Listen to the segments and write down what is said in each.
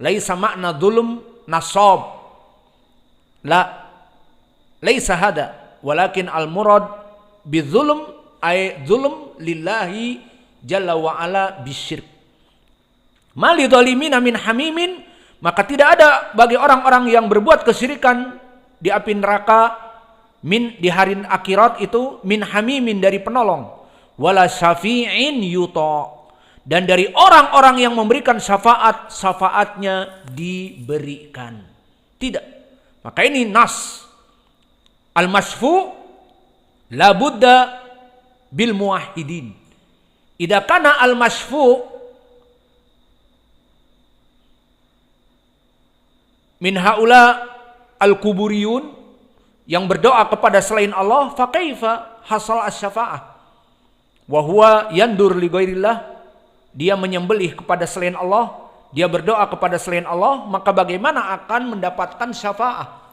Laisa makna dzulm nasab. La. Laisa hada. Walakin al-murad bidzulm ay dzulm lillahi jalla wa ala bisyirk. Mali dhalimina min hamimin, maka tidak ada bagi orang-orang yang berbuat kesyirikan di api neraka di hari akhirat itu min hamimin dari penolong, wala syafi'in yuta, dan dari orang-orang yang memberikan syafaat, syafaatnya diberikan. Tidak. Maka ini nas. Al-masfu' la budda bil muwahhidin. Idza kana al-masfu' min haula al-kuburiyun, yang berdoa kepada selain Allah, fa kaifa hasal asy-syafa'ah wa huwa yandur li ghairillah, dia menyembelih kepada selain Allah, dia berdoa kepada selain Allah, maka bagaimana akan mendapatkan syafaah?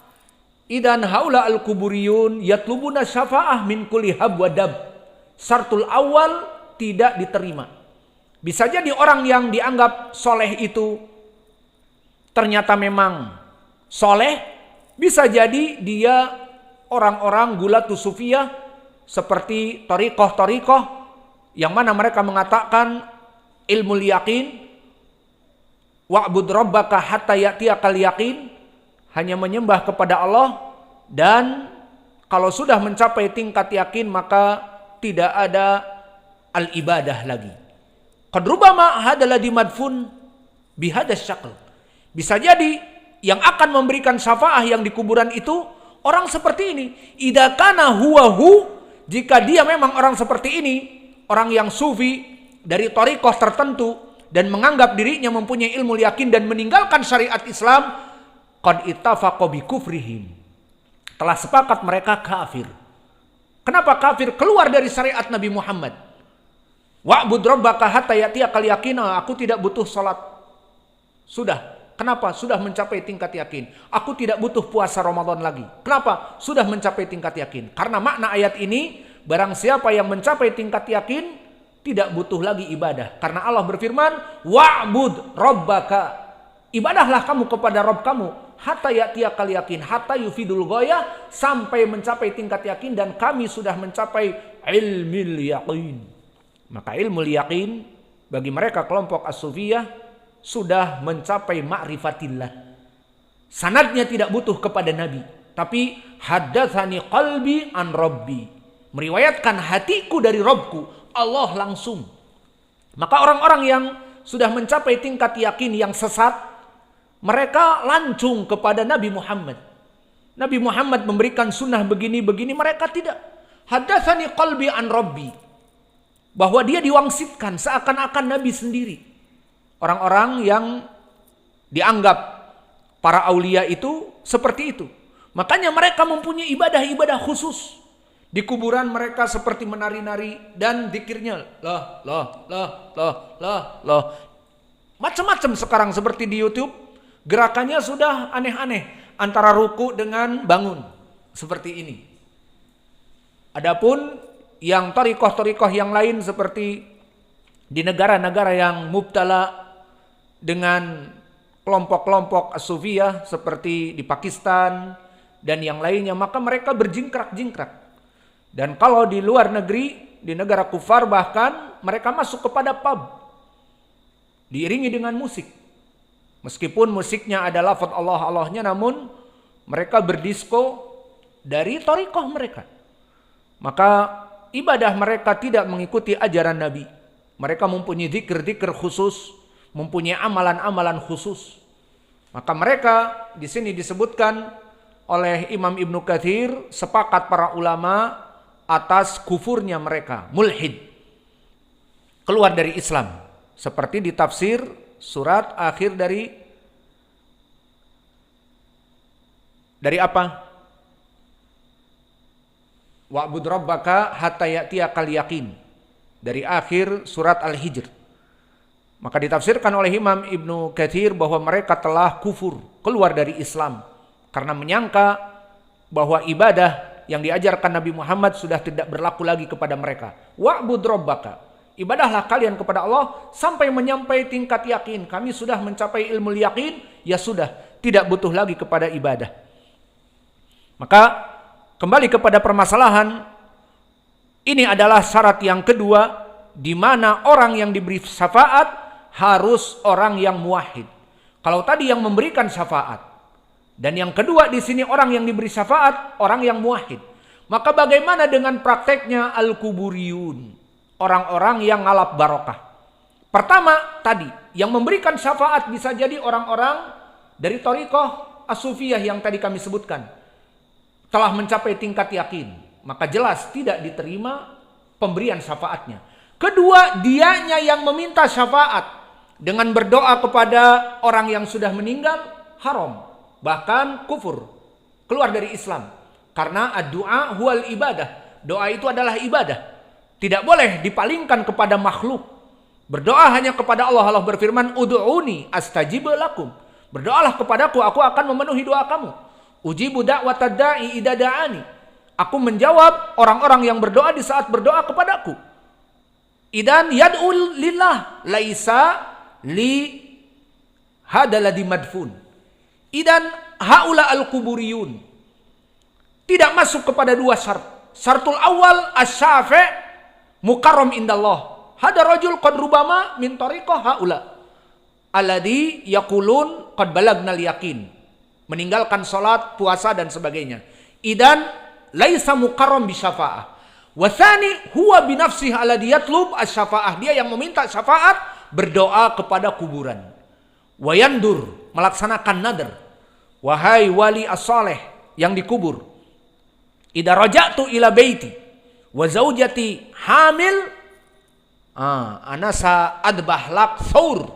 Idan haula al-kuburiyun yatlubuna syafaah min kulli hab wa dab. Syartul awal tidak diterima. Bisa jadi orang yang dianggap soleh itu ternyata memang soleh, bisa jadi dia orang-orang gulatu sufiyah seperti thariqah-thariqah yang mana mereka mengatakan ilmu yakin, wa'bud rabbaka hatta ya'tiyakal yaqin, hanya menyembah kepada Allah, dan kalau sudah mencapai tingkat yakin maka tidak ada al-ibadah lagi. Qad rubama hadal ladzi madfun bihadas syakl. Bisa jadi yang akan memberikan syafaah yang di kuburan itu orang seperti ini. Idza kana huwahu, jika dia memang orang seperti ini, orang yang sufi dari thariqah tertentu dan menganggap dirinya mempunyai ilmu yakin dan meninggalkan syariat Islam, qad ittafaqa bi kufrihim, telah sepakat mereka kafir. Kenapa kafir? Keluar dari syariat Nabi Muhammad. Wa'bud rabbaka hatta ya'tiyakal yaqin, aku tidak butuh salat. Sudah. Kenapa? Sudah mencapai tingkat yakin. Aku tidak butuh puasa Ramadan lagi. Kenapa? Sudah mencapai tingkat yakin. Karena makna ayat ini, barang siapa yang mencapai tingkat yakin tidak butuh lagi ibadah. Karena Allah berfirman, wa'bud rabbaka, ibadahlah kamu kepada Rabb kamu, hatta ya'tiyakal yakin, hatta yufidul ghayah, sampai mencapai tingkat yakin, dan kami sudah mencapai ilmil yaqin. Maka ilmu yakin bagi mereka kelompok as-sufiyah sudah mencapai ma'rifatillah. Sanadnya tidak butuh kepada Nabi, tapi haddatsani qalbi an rabbi, meriwayatkan hatiku dari Rabbku, Allah langsung. Maka orang-orang yang sudah mencapai tingkat yakin yang sesat, mereka lancung kepada Nabi Muhammad. Nabi Muhammad memberikan sunnah begini-begini, mereka tidak. Haddatsani qalbi an rabbi, bahwa dia diwangsitkan seakan-akan Nabi sendiri. Orang-orang yang dianggap para aulia itu seperti itu. Makanya mereka mempunyai ibadah-ibadah khusus. Di kuburan mereka seperti menari-nari dan zikirnya lah. Macam-macam sekarang seperti di YouTube. Gerakannya sudah aneh-aneh antara ruku dengan bangun. Seperti ini. Adapun yang thariqah-thariqah yang lain seperti di negara-negara yang mubtala dengan kelompok-kelompok as-sufiyah seperti di Pakistan dan yang lainnya, maka mereka berjingkrak-jingkrak. Dan kalau di luar negeri, di negara kufar bahkan mereka masuk kepada pub diiringi dengan musik. Meskipun musiknya adalah lafaz Allah-Allahnya, namun mereka berdisko dari thariqah mereka. Maka ibadah mereka tidak mengikuti ajaran Nabi. Mereka mempunyai zikir-zikir khusus, mempunyai amalan-amalan khusus. Maka mereka di sini disebutkan oleh Imam Ibnu Katsir, sepakat para ulama atas kufurnya mereka, mulhid, keluar dari Islam. Seperti di tafsir surat akhir dari apa? Wa'bud rabbaka hatta ya'tiyakal yaqin, dari akhir surat Al-Hijr. Maka ditafsirkan oleh Imam Ibnu Katsir bahwa mereka telah kufur, keluar dari Islam, karena menyangka bahwa ibadah yang diajarkan Nabi Muhammad sudah tidak berlaku lagi kepada mereka. Wa'bud rabbaka, Ibadahlah kalian kepada Allah sampai menyampai tingkat yakin. Kami sudah mencapai ilmu yakin, ya sudah, tidak butuh lagi kepada ibadah. Maka kembali kepada permasalahan, ini adalah syarat yang kedua, di mana orang yang diberi syafaat harus orang yang muwahhid. Kalau tadi yang memberikan syafaat, dan yang kedua di sini orang yang diberi syafaat, orang yang muwahhid. Maka bagaimana dengan prakteknya al-kuburiyun? Orang-orang yang ngalap barokah. Pertama tadi, yang memberikan syafaat bisa jadi orang-orang dari thariqah as-sufiyah yang tadi kami sebutkan. Telah mencapai tingkat yakin. Maka jelas tidak diterima pemberian syafaatnya. Kedua, dianya yang meminta syafaat dengan berdoa kepada orang yang sudah meninggal, haram. Bahkan kufur. Keluar dari Islam. Karena ad-du'a huwal ibadah. Doa itu adalah ibadah. Tidak boleh dipalingkan kepada makhluk. Berdoa hanya kepada Allah. Allah berfirman, ud'uni astajib lakum. Berdoalah kepadaku, aku akan memenuhi doa kamu. Ujibu da'watad da'i idza da'ani. Aku menjawab orang-orang yang berdoa di saat berdoa kepadaku. Idan yad'ul lillah laisa li hadalladhi madfun. Idan haula al-kuburiyun. Tidak masuk kepada dua syarat. Syaratul awal asy-syafi' mukarram indallah. Hada rajul qad rubama min tariqah haula alladhi yaqulun qad balagnal yakin. Meninggalkan salat, puasa dan sebagainya. Idan laisa mukarram bi syafa'ah. Wa tsani huwa bi nafsihi alladhi yatlub asy-syafa'ah. Dia yang meminta syafaat, berdoa kepada kuburan. Wa yandur, melaksanakan nadar. Wahai wali as-saleh yang dikubur. Idza raja'tu ila baiti wa zaujati hamil anasa adbahlak thawr,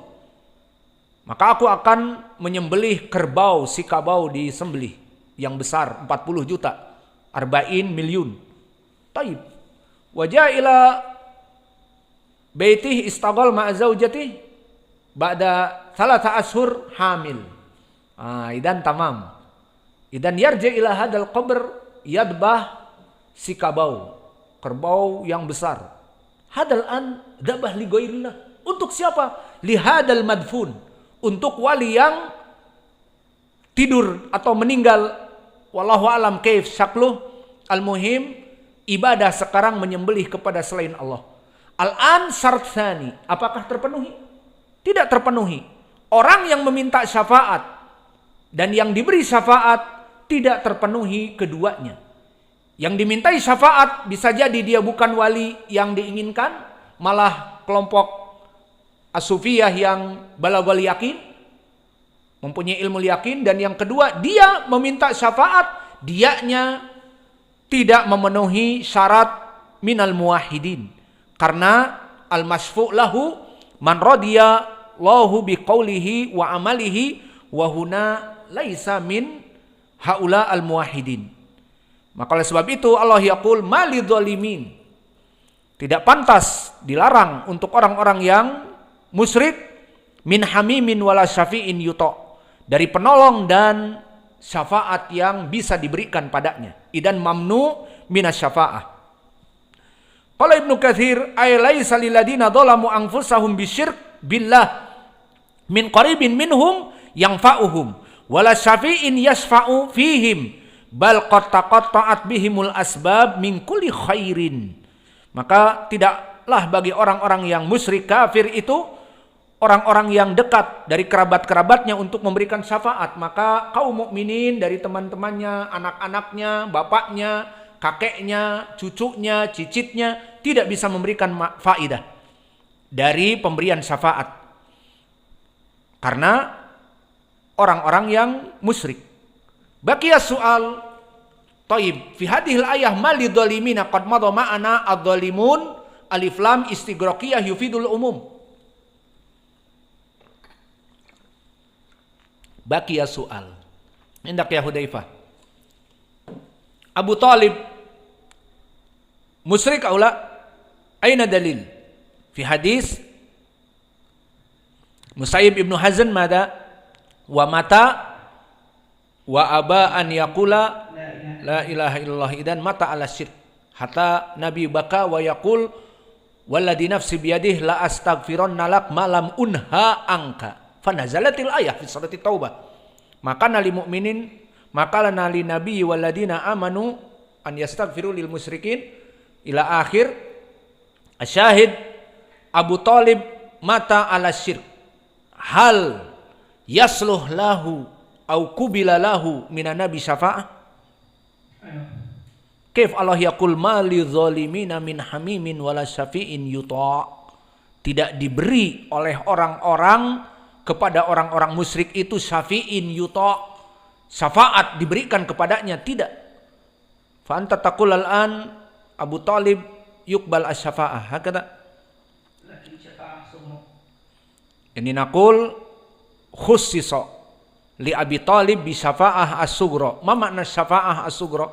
maka aku akan menyembelih kerbau, si kabau disembelih yang besar 40 juta, 40 milyun. Taib. Wajah ila baitih istaghal ma'a zaujati ba'da 3 ashur hamil. Idan tamam. Idan yarji ila hadal qabr yadbah si kabau, kerbau yang besar. Hadal an dabah li ghairillah. Untuk siapa? Li hadal madfun. Untuk wali yang tidur atau meninggal. Wallahu alam kaif syakluh. Al-muhim, ibadah sekarang menyembelih kepada selain Allah. Al-an syarat tsani. Apakah terpenuhi? Tidak terpenuhi. Orang yang meminta syafaat dan yang diberi syafaat tidak terpenuhi keduanya. Yang dimintai syafaat bisa jadi dia bukan wali yang diinginkan, malah kelompok as-sufiyah yang balaghul yakin, mempunyai ilmu yakin. Dan yang kedua, dia meminta syafaat, dianya tidak memenuhi syarat minal muwahhidin. Karena al-masfu' lahu man radiya lahu biqaulihi wa amalihi wa huna laisa min haula al-muwahhidin. Maka oleh sebab itu Allah yaqul malidzalimin. Tidak pantas, dilarang untuk orang-orang yang musyrik min hamimin wala syafi'in yuta, dari penolong dan syafaat yang bisa diberikan padanya. Idan mamnu minas syafa'ah. Qala Ibnu Katsir ay laisa lil ladina dzalamu anfusahum bisyirk billah min qaribin minhum yanfa'uhum wala syafi'in yasfa'u fihim bal qad taqatta'at bihimul asbab min kulli khairin. Maka tidaklah bagi orang-orang yang musyrik kafir itu orang-orang yang dekat dari kerabat-kerabatnya untuk memberikan syafaat. Maka kaum mukminin dari teman-temannya, anak-anaknya, bapaknya, kakeknya, cucunya, cicitnya tidak bisa memberikan faidah dari pemberian syafaat. Karena orang-orang yang musyrik. Baqiya soal Taib fi hadhil ayah mali dhalimina qad madha ma'ana adh-dhalimun alif lam istighraqiyah yufidul umum. Baqiya soal. Indak ya Hudzaifah. Abu Talib musyrik aula aina dalil fi hadis Musayyib ibnu Hazan mada wa mata wa aba an yaqula la ilaha illallah idan mata ala syirk hatta nabi baka wa yaqul walladzi nafsi biyadihi la astaghfiranna lak malam unha angka. Fanazalatil ayah fi surati Taubah. Maka nali mukminin, maka nali nabi walladzina amanu an yastaghfiru lil musyrikin ila akhir. Asyahid, Abu Talib mata ala syirk. Hal yasluh lahu au kubila lahu minan nabi syafa'ah. Kaif Allah yaqul mali zalimina min hamimin wala syafi'in yuta'. Tidak diberi oleh orang-orang kepada orang-orang musyrik itu syafi'in yuta'. Syafaat diberikan kepadanya, tidak. Fa anta taqul al-an Abu Talib yuqbal asy-syafa'ah. Hakata. Ini naqul khussisa li Abi Talib bi syafa'ah as-sughra. Ma makna syafa'ah as-sughra?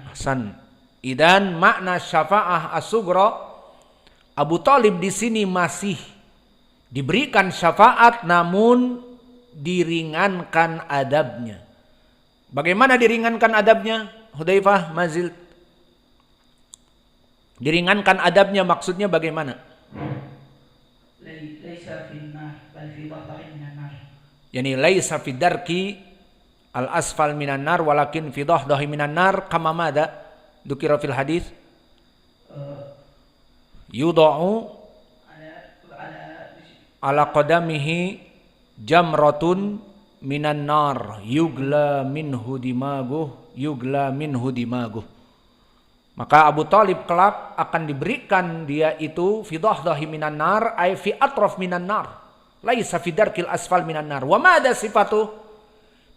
Hasan. Idan makna syafa'ah as-sughra, Abu Talib di sini masih diberikan syafaat namun diringankan adabnya. Bagaimana diringankan adabnya? Hudzaifah mazil. Diringankan adabnya maksudnya bagaimana? Laisa finnar bal fi dhahri minan nar. Yani laisa fi darki al asfal minan nar walakin fi dhahri minan nar kama madza dzukira fil hadis yudau ala qadamihi jamratun minan nar yugla minhu dimaguh. Maka Abu Talib kelak akan diberikan dia itu fi dhahri minan nar ay fi atraf minan nar laisa fi darkil asfal minan nar. Wa ma ada sifatu?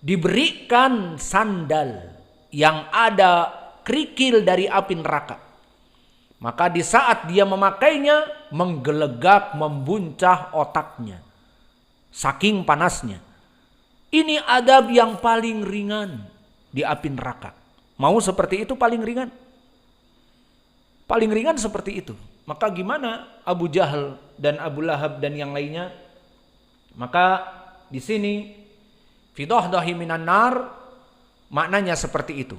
Diberikan sandal yang ada kerikil dari api neraka. Maka di saat dia memakainya menggelegak, membuncah otaknya saking panasnya. Ini adab yang paling ringan di api neraka. Mau seperti itu paling ringan? Paling ringan seperti itu. Maka gimana Abu Jahal dan Abu Lahab dan yang lainnya? Maka di sini fi dhahri minan nar maknanya seperti itu.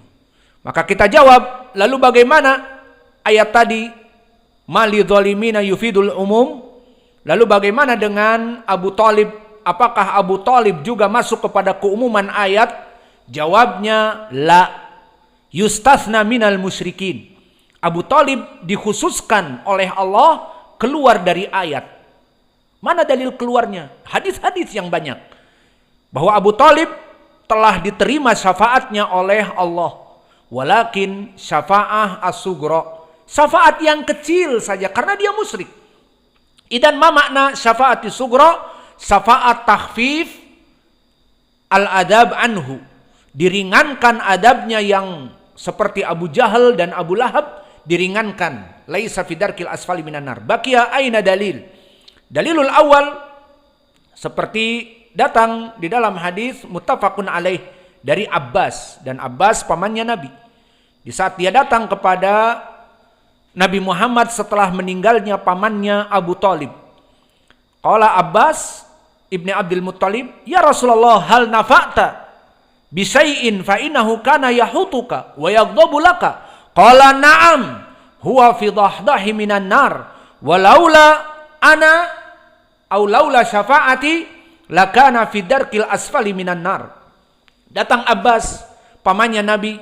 Maka kita jawab, lalu bagaimana ayat tadi mali zalimina yufidul umum? Lalu bagaimana dengan Abu Talib? Apakah Abu Talib juga masuk kepada keumuman ayat? Jawabnya la. Yustathna minal musyrikin. Abu Talib dikhususkan oleh Allah keluar dari ayat. Mana dalil keluarnya? Hadis-hadis yang banyak. Bahwa Abu Talib telah diterima syafaatnya oleh Allah. Walakin syafa'ah as-sughra. Syafaat yang kecil saja karena dia musyrik. Idan ma makna syafaat as-sughra? Syafaat takhfif al-adab anhu. Diringankan adabnya yang seperti Abu Jahal dan Abu Lahab, diringankan. Laisa fi darkil asfali minan nar. Baqiya aina dalil? Dalilul awal seperti datang di dalam hadis muttafaqun alaih dari Abbas, dan Abbas pamannya Nabi. Di saat dia datang kepada Nabi Muhammad setelah meninggalnya pamannya Abu Talib. Qala Abbas ibni Abdul Muttalib, "Ya Rasulullah, hal nafa'ta bi syai'in fa innahu kana yahutuka wa yaghdabu laka?" Qala na'am, huwa fi dhahdahi minan nar, walaula ana aw laula syafaati lakana fi darkil asfali minan nar. Datang Abbas, pamannya Nabi,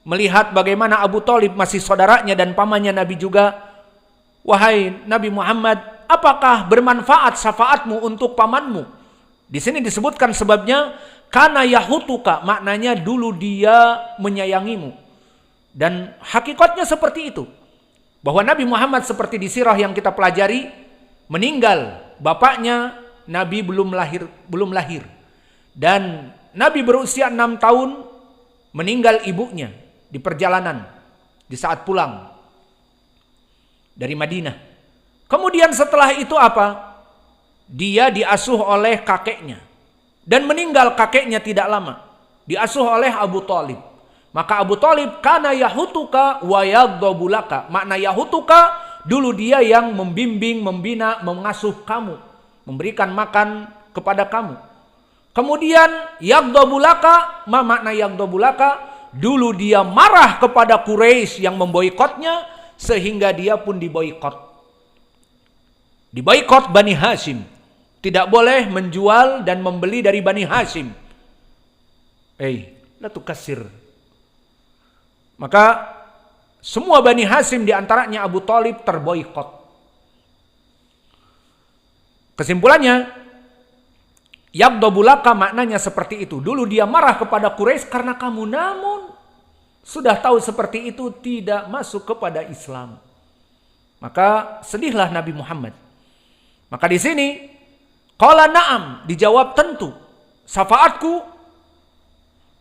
melihat bagaimana Abu Talib masih saudaranya dan pamannya Nabi juga. Wahai Nabi Muhammad, apakah bermanfaat syafaatmu untuk pamanmu? Di sini disebutkan sebabnya kana yahutuka, maknanya dulu dia menyayangimu. Dan hakikatnya seperti itu. Bahwa Nabi Muhammad seperti di sirah yang kita pelajari, meninggal bapaknya, Nabi belum lahir. Dan Nabi berusia 6 tahun, meninggal ibunya di perjalanan, di saat pulang dari Madinah. Kemudian setelah itu apa? Dia diasuh oleh kakeknya. Dan meninggal kakeknya tidak lama. Diasuh oleh Abu Talib. Maka Abu Talib kana yahutuka wa yaghdabu laka. Makna yahutuka, dulu dia yang membimbing, membina, mengasuh kamu, memberikan makan kepada kamu. Kemudian yaghdabu laka, ma makna yaghdabu laka? dulu dia marah kepada Quraisy yang memboikotnya sehingga dia pun diboikot. Diboikot Bani Hashim. Tidak boleh menjual dan membeli dari Bani Hashim. La tukassir. Maka semua Bani Hashim diantaranya Abu Thalib terboikot. Kesimpulannya, yaghdabulaka maknanya seperti itu. Dulu dia marah kepada Quraisy karena kamu, namun sudah tahu seperti itu tidak masuk kepada Islam. Maka sedihlah Nabi Muhammad. Maka di sini qala na'am, dijawab tentu. Syafaatku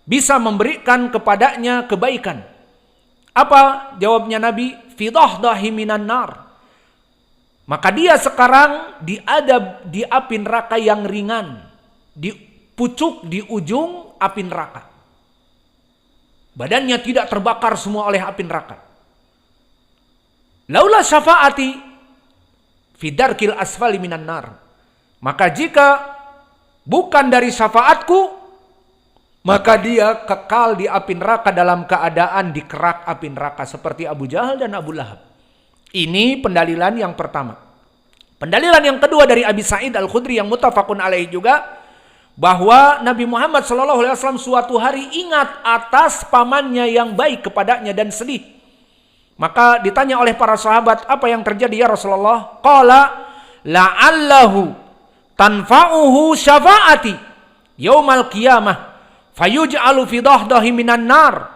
bisa memberikan kepadanya kebaikan. Apa jawabnya Nabi? Fi dahdahi minan nar. Maka dia sekarang diadab di api neraka yang ringan. Dipucuk di ujung api neraka. Badannya tidak terbakar semua oleh api neraka. Laula syafaati fi darkil asfali minan nar. Maka jika bukan dari syafaatku, maka dia kekal di api neraka dalam keadaan di kerak api neraka seperti Abu Jahal dan Abu Lahab. Ini pendalilan yang pertama. Pendalilan yang kedua dari Abi Sa'id Al-Khudri yang muttafaqun alaihi juga, bahwa Nabi Muhammad SAW suatu hari ingat atas pamannya yang baik kepadanya dan sedih. Maka ditanya oleh para sahabat, apa yang terjadi ya Rasulullah? Qala la'allahu tanfa'uhu syafa'ati yaumal qiyamah fayuj'alu fi dahdahi minan nar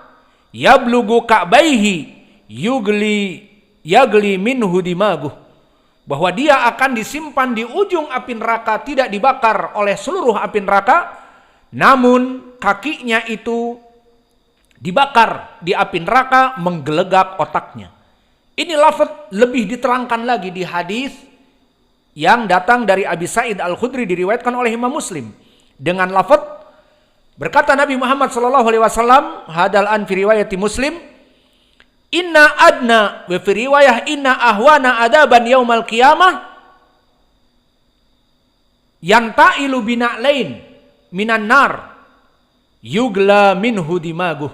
yablugu ka'baihi yagli minhu dimaguh. Bahwa dia akan disimpan di ujung api neraka, tidak dibakar oleh seluruh api neraka, namun kakinya itu dibakar di api neraka menggelegak otaknya. Ini lafaz lebih diterangkan lagi di hadis yang datang dari Abi Sa'id Al-Khudri diriwayatkan oleh Imam Muslim dengan lafaz berkata Nabi Muhammad SAW, hadal an fi riwayati Muslim, inna adna wa fi riwayah inna ahwana adaban yaumal qiyamah yantailu bina'lain minan nar yugla minhu dimaguh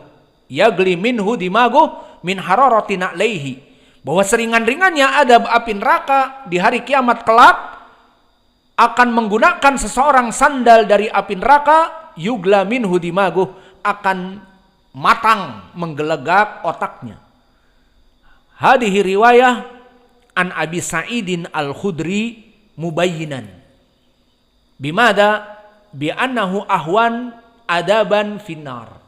yagli minhu dimaguh min hararati na'laihi. Bahwa seringan-ringannya adab api neraka di hari kiamat kelak akan menggunakan seseorang sandal dari api neraka, yugla minhu dimaguh, akan matang menggelegak otaknya. Hadihi riwayah an Abi Sa'idin Al-Khudri mubayyinan bimada bi'annahu ahwan adaban finnar.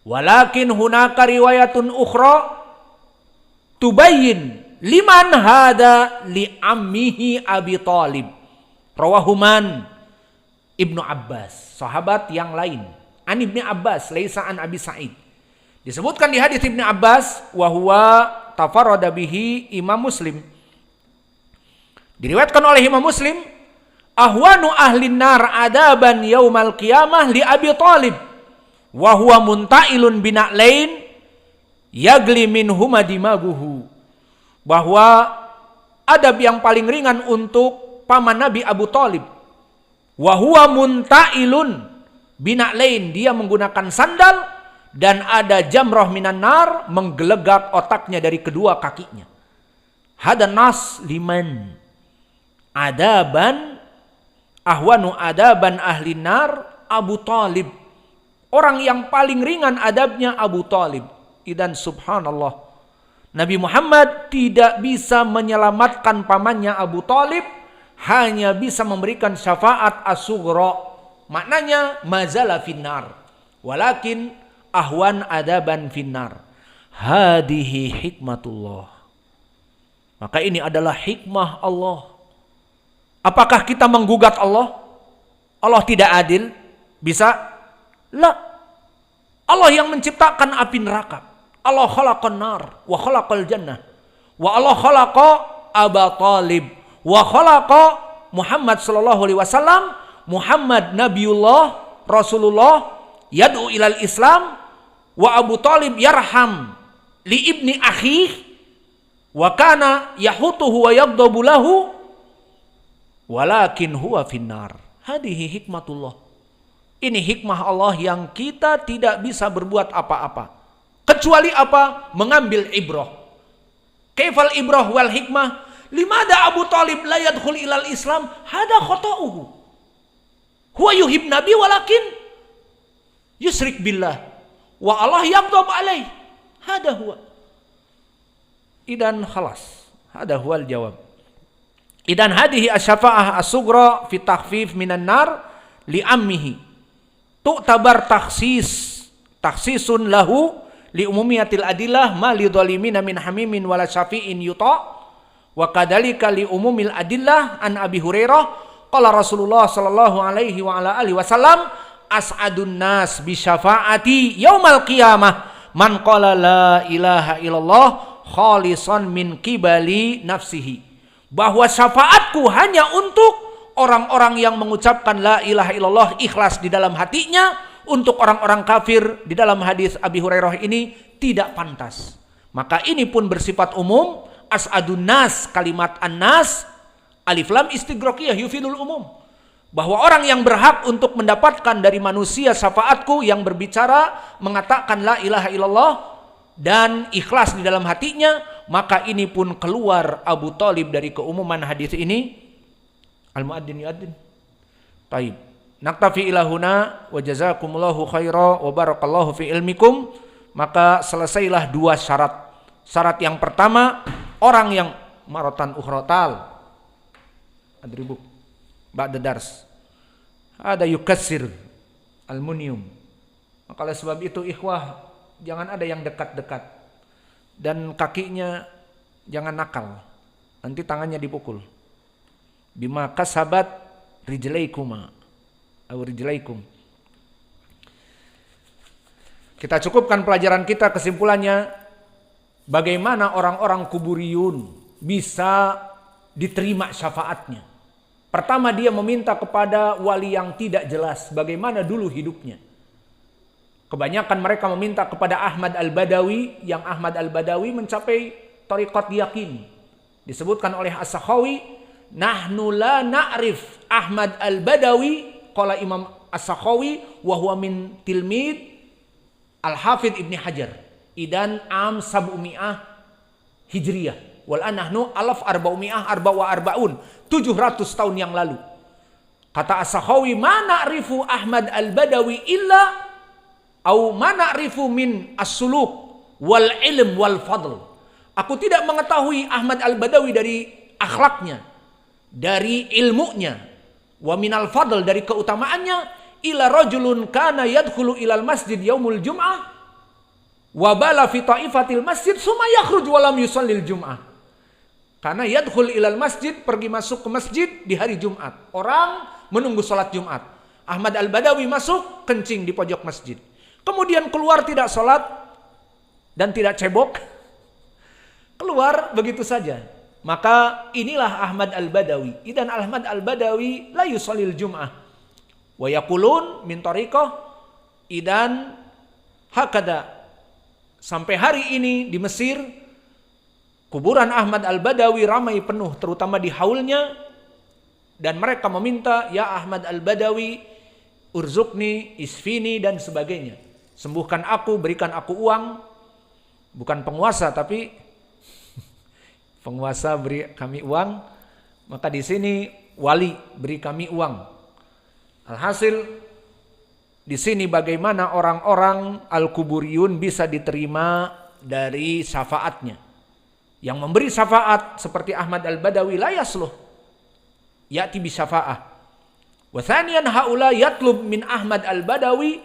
Walakin hunaka riwayatun ukhra tubayyin liman hada li ammihi Abi Thalib. Rawahuman Ibnu Abbas, sahabat yang lain. An Ibnu Abbas, laisa an Abi Sa'id. Disebutkan di hadis Ibnu Abbas, wa huwa tafarrada bihi Imam Muslim. Diriwayatkan oleh Imam Muslim, ahwanu ahlin nar adaban yaumal qiyamah li Abi Thalib wa huwa muntailun bina'lain yagli minhuma dimaguhu. Bahwa adab yang paling ringan untuk paman Nabi Abu Thalib, wa huwa muntailun bina'lain, dia menggunakan sandal dan ada jamrah minan nar menggelegak otaknya dari kedua kakinya. Hadan nas liman adaban ahwanu adaban ahli nar Abu Thalib. Orang yang paling ringan adabnya Abu Thalib. Dan subhanallah, Nabi Muhammad tidak bisa menyelamatkan pamannya Abu Thalib, hanya bisa memberikan syafaat as-sughra. Maknanya mazala finnar, walakin ahwan adaban finnar. Hadihi hikmatullah. Maka ini adalah hikmah Allah. Apakah kita menggugat Allah? Allah tidak adil? Bisa? La. Allah yang menciptakan api neraka. Allah khalaqan nar wa khalaqal jannah. Wa Allah khalaqa Aba Thalib wa khalaqa Muhammad sallallahu alaihi wasallam, Muhammad Nabiullah Rasulullah yad'u ilal Islam, wa Abu Thalib yarham li ibni akhih wa kana yahutuhu wa yaghdabu lahu walakin huwa finnar. Hadihi hikmatullah. Ini hikmah Allah yang kita tidak bisa berbuat apa-apa. Kecuali apa? Mengambil ibrah. Kaifal ibrah wal hikmah? Limada Abu Talib la yadkhul ilal Islam? Hada khata'uhu. Huwa yuhib nabi walakin yusrik billah. Wa Allah yaghdab alaih. Hada huwa. Idan khalas. Hada huwal jawab. Idan hadihi asy-syafa'ah as-sughra fi takhfif minan nar li ammihi. Tu'tabar takhsisun lahu li umumiyatil adillah ma li dhalimina min hamimin wala syafi'in yuta wa kadzalika li umumil adillah an Abi Hurairah qala Rasulullah sallallahu alaihi wa ala alihi wasallam as'adun nas bi syafaati yaumal qiyamah man qala la ilaha illallah khalisan min qibali nafsihi, bahwa syafaatku hanya untuk orang-orang yang mengucapkan la ilaha illallah ikhlas di dalam hatinya. Untuk orang-orang kafir di dalam hadis Abi Hurairah ini tidak pantas. Maka ini pun bersifat umum. As'adun nas, kalimat an-nas, alif lam istighraqiyah yufidul umum. Bahwa orang yang berhak untuk mendapatkan dari manusia syafaatku yang berbicara mengatakan la ilaha illallah dan ikhlas di dalam hatinya, maka ini pun keluar Abu Talib dari keumuman hadis ini. Al-muadzin yuadzin. Taib. Naktafi ilahuna wa jazakumullahu khaira wa barakallahu fi ilmikum. Maka selesailah dua syarat. Syarat yang pertama, orang yang maratan ukhratal adribu ba'da dars ada yukassir aluminium. Maka oleh sebab itu ikhwah, jangan ada yang dekat-dekat dan kakinya jangan nakal, nanti tangannya dipukul. Bima kasabat rijlaikuma atau rijlaikum. Kita cukupkan pelajaran kita, kesimpulannya bagaimana orang-orang kuburiyun bisa diterima syafaatnya. Pertama, dia meminta kepada wali yang tidak jelas bagaimana dulu hidupnya. Kebanyakan mereka meminta kepada Ahmad Al-Badawi, yang Ahmad Al-Badawi mencapai tariqat yakin. Disebutkan oleh As-Sakhawi, nahnu la na'rif Ahmad Al-Badawi, qala Imam As-Sakhawi, wa huwa min tilmid Al-Hafidh Ibn Hajar. Idan am sab'umiyah Hijriyah. Wal anahnu alaf arba'umiyah arba' wa arba'un. 700 tahun yang lalu. Kata As-Sakhawi, ma na'rifu Ahmad Al-Badawi illa au ma na'rifu min as-suluk wal ilm wal fadl. Aku tidak mengetahui Ahmad Al-Badawi dari akhlaknya, dari ilmunya, wa minal fadl, dari keutamaannya, ila rajulun kana yadkhulu ilal masjid yaumul jum'ah wa bala fi ta'ifatil masjid summa yakhruj wa lam yusallil jum'ah. Karena yadkhul ilal masjid, pergi masuk ke masjid di hari Jumat. Orang menunggu sholat Jumat. Ahmad Al-Badawi masuk, kencing di pojok masjid. Kemudian keluar tidak sholat dan tidak cebok. Keluar begitu saja. Maka inilah Ahmad Al-Badawi. Idan Ahmad Al-Badawi la yusallil jum'ah. Wa yaqulun min tariqah idan hakada. Sampai hari ini di Mesir, kuburan Ahmad Al-Badawi ramai penuh, terutama di haulnya. Dan mereka meminta, ya Ahmad Al-Badawi, urzukni, isfini, dan sebagainya. Sembuhkan aku, berikan aku uang. Bukan penguasa, tapi penguasa beri kami uang. Maka di sini wali beri kami uang. Alhasil, di sini bagaimana orang-orang al-kuburiyun bisa diterima dari syafaatnya. Yang memberi syafaat seperti Ahmad Al-Badawi la yasluh ya'ti bi syafa'ah. Wa thaniyan haula yatlub min Ahmad Al-Badawi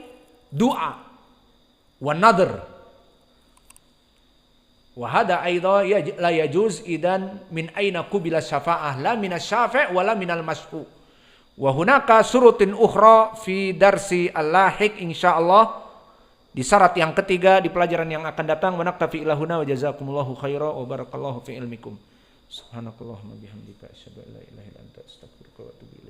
du'a wa nadhr. Wa hada aidha la yajuz idan min aina qubila syafa'ah la min asy-syafi' wa la min al-masfu'. Wa hunaka surutin ukhra fi darsi al-lahiq insyaallah. Di syarat yang ketiga di pelajaran yang akan datang. Wa naktafi ilahuna wa jazakumullahu khaira wa barakallahu fi ilmikum. Subhanakallahumma bihamdika asyhadu an la ilaha illa anta astaghfiruka wa atubu ilaik.